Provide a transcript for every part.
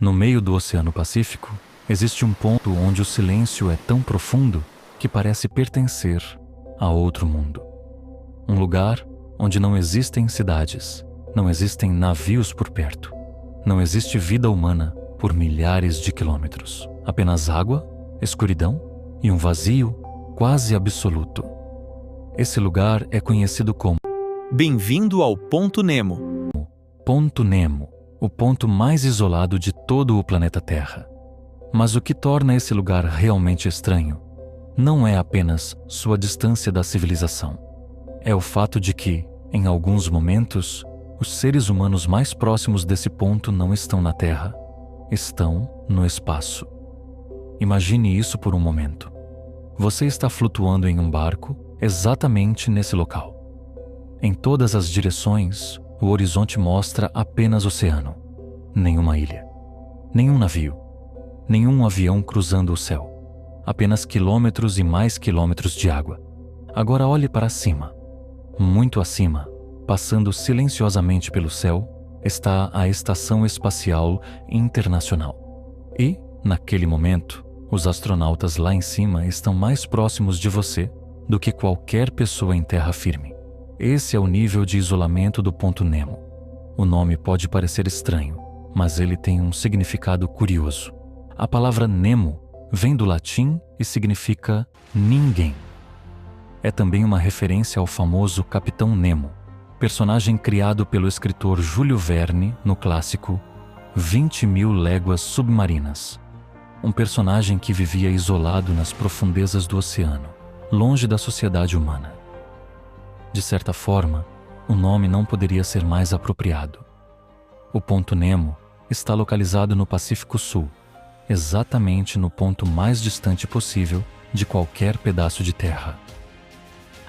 No meio do Oceano Pacífico, existe um ponto onde o silêncio é tão profundo que parece pertencer a outro mundo. Um lugar onde não existem cidades, não existem navios por perto, não existe vida humana por milhares de quilômetros. Apenas água, escuridão e um vazio quase absoluto. Esse lugar é conhecido como Bem-vindo ao Ponto Nemo. Ponto Nemo, o ponto mais isolado de todo o planeta Terra. Mas o que torna esse lugar realmente estranho não é apenas sua distância da civilização. É o fato de que, em alguns momentos, os seres humanos mais próximos desse ponto não estão na Terra, estão no espaço. Imagine isso por um momento. Você está flutuando em um barco exatamente nesse local. Em todas as direções, o horizonte mostra apenas oceano. Nenhuma ilha, nenhum navio, nenhum avião cruzando o céu. Apenas quilômetros e mais quilômetros de água. Agora olhe para cima. Muito acima, passando silenciosamente pelo céu, está a Estação Espacial Internacional. E, naquele momento, os astronautas lá em cima estão mais próximos de você do que qualquer pessoa em terra firme. Esse é o nível de isolamento do Ponto Nemo. O nome pode parecer estranho, mas ele tem um significado curioso. A palavra Nemo vem do latim e significa ninguém. É também uma referência ao famoso Capitão Nemo, personagem criado pelo escritor Júlio Verne no clássico 20.000 Léguas Submarinas. Um personagem que vivia isolado nas profundezas do oceano, longe da sociedade humana. De certa forma, o nome não poderia ser mais apropriado. O Ponto Nemo está localizado no Pacífico Sul, exatamente no ponto mais distante possível de qualquer pedaço de terra.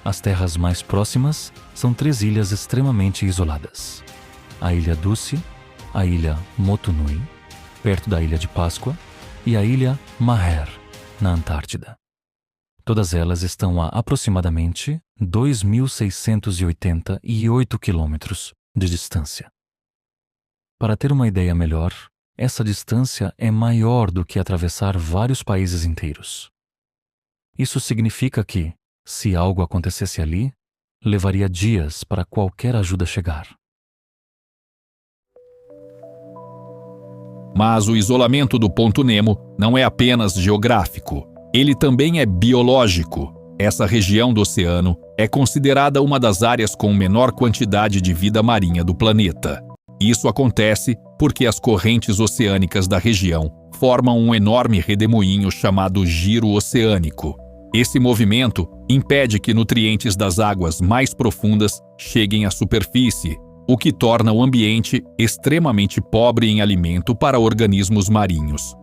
As terras mais próximas são 3 ilhas extremamente isoladas. A Ilha Dulce, a Ilha Motunui, perto da Ilha de Páscoa, e a Ilha Maher, na Antártida. Todas elas estão a aproximadamente 2.688 quilômetros de distância. Para ter uma ideia melhor, essa distância é maior do que atravessar vários países inteiros. Isso significa que, se algo acontecesse ali, levaria dias para qualquer ajuda chegar. Mas o isolamento do Ponto Nemo não é apenas geográfico. Ele também é biológico. Essa região do oceano é considerada uma das áreas com menor quantidade de vida marinha do planeta. Isso acontece porque as correntes oceânicas da região formam um enorme redemoinho chamado giro oceânico. Esse movimento impede que nutrientes das águas mais profundas cheguem à superfície, o que torna o ambiente extremamente pobre em alimento para organismos marinhos.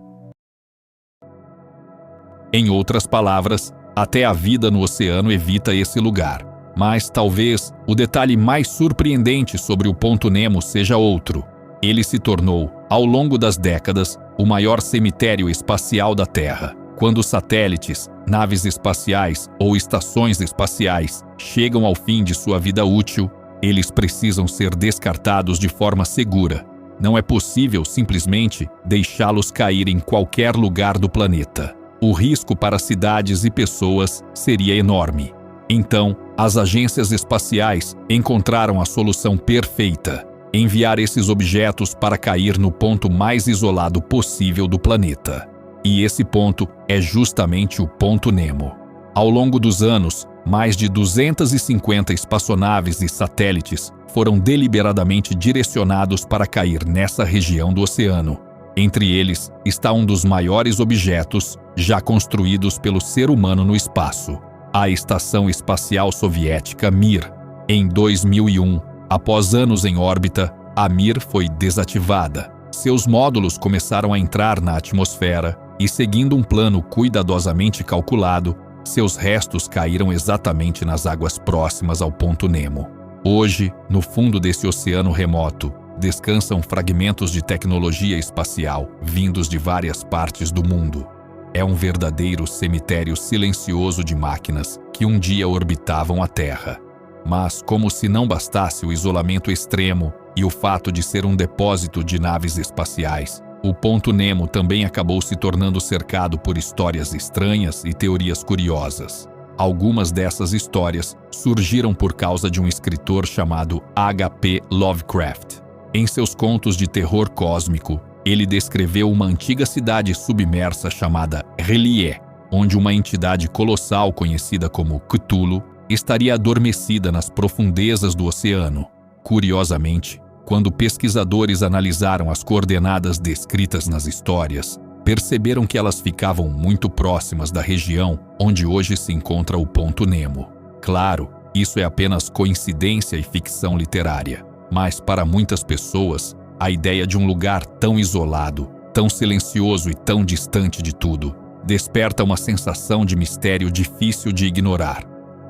Em outras palavras, até a vida no oceano evita esse lugar. Mas talvez o detalhe mais surpreendente sobre o Ponto Nemo seja outro. Ele se tornou, ao longo das décadas, o maior cemitério espacial da Terra. Quando satélites, naves espaciais ou estações espaciais chegam ao fim de sua vida útil, eles precisam ser descartados de forma segura. Não é possível simplesmente deixá-los cair em qualquer lugar do planeta. O risco para cidades e pessoas seria enorme. Então, as agências espaciais encontraram a solução perfeita: enviar esses objetos para cair no ponto mais isolado possível do planeta. E esse ponto é justamente o Ponto Nemo. Ao longo dos anos, mais de 250 espaçonaves e satélites foram deliberadamente direcionados para cair nessa região do oceano. Entre eles está um dos maiores objetos já construídos pelo ser humano no espaço, a Estação Espacial Soviética Mir. Em 2001, após anos em órbita, a Mir foi desativada. Seus módulos começaram a entrar na atmosfera e, seguindo um plano cuidadosamente calculado, seus restos caíram exatamente nas águas próximas ao Ponto Nemo. Hoje, no fundo desse oceano remoto, descansam fragmentos de tecnologia espacial vindos de várias partes do mundo. É um verdadeiro cemitério silencioso de máquinas que um dia orbitavam a Terra. Mas, como se não bastasse o isolamento extremo e o fato de ser um depósito de naves espaciais, O Ponto Nemo também acabou se tornando cercado por histórias estranhas e teorias curiosas. Algumas dessas histórias surgiram por causa de um escritor chamado H.P. Lovecraft. Em seus contos de terror cósmico, ele descreveu uma antiga cidade submersa chamada R'lyeh, onde uma entidade colossal conhecida como Cthulhu estaria adormecida nas profundezas do oceano. Curiosamente, quando pesquisadores analisaram as coordenadas descritas nas histórias, perceberam que elas ficavam muito próximas da região onde hoje se encontra o Ponto Nemo. Claro, isso é apenas coincidência e ficção literária, mas para muitas pessoas, a ideia de um lugar tão isolado, tão silencioso e tão distante de tudo, desperta uma sensação de mistério difícil de ignorar.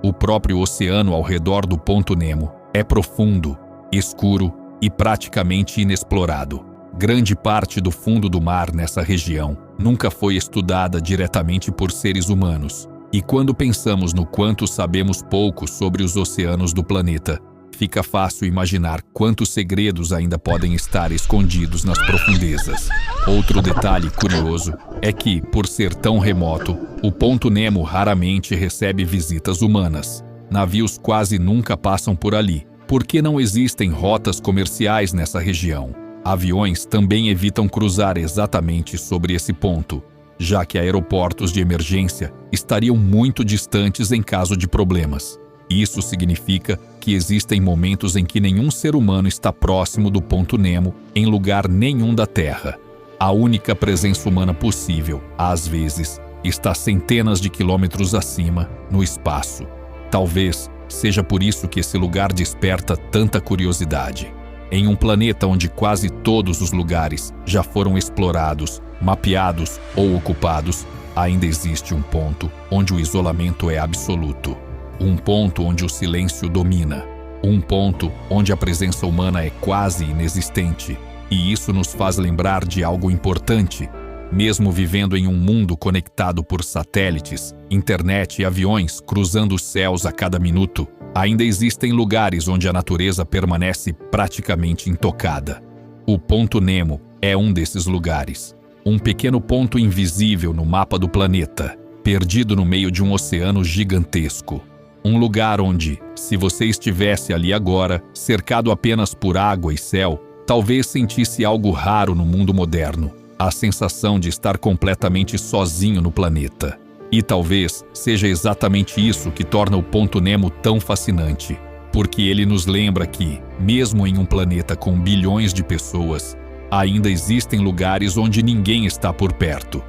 O próprio oceano ao redor do Ponto Nemo é profundo, escuro e praticamente inexplorado. Grande parte do fundo do mar nessa região nunca foi estudada diretamente por seres humanos. E quando pensamos no quanto sabemos pouco sobre os oceanos do planeta, fica fácil imaginar quantos segredos ainda podem estar escondidos nas profundezas. Outro detalhe curioso é que, por ser tão remoto, o Ponto Nemo raramente recebe visitas humanas. Navios quase nunca passam por ali, porque não existem rotas comerciais nessa região. Aviões também evitam cruzar exatamente sobre esse ponto, já que aeroportos de emergência estariam muito distantes em caso de problemas. Isso significa que existem momentos em que nenhum ser humano está próximo do Ponto Nemo em lugar nenhum da Terra. A única presença humana possível, às vezes, está centenas de quilômetros acima, no espaço. Talvez seja por isso que esse lugar desperta tanta curiosidade. Em um planeta onde quase todos os lugares já foram explorados, mapeados ou ocupados, ainda existe um ponto onde o isolamento é absoluto. Um ponto onde o silêncio domina. Um ponto onde a presença humana é quase inexistente. E isso nos faz lembrar de algo importante. Mesmo vivendo em um mundo conectado por satélites, internet e aviões cruzando os céus a cada minuto, ainda existem lugares onde a natureza permanece praticamente intocada. O Ponto Nemo é um desses lugares. Um pequeno ponto invisível no mapa do planeta, perdido no meio de um oceano gigantesco. Um lugar onde, se você estivesse ali agora, cercado apenas por água e céu, talvez sentisse algo raro no mundo moderno. A sensação de estar completamente sozinho no planeta. E talvez seja exatamente isso que torna o Ponto Nemo tão fascinante, porque ele nos lembra que, mesmo em um planeta com bilhões de pessoas, ainda existem lugares onde ninguém está por perto.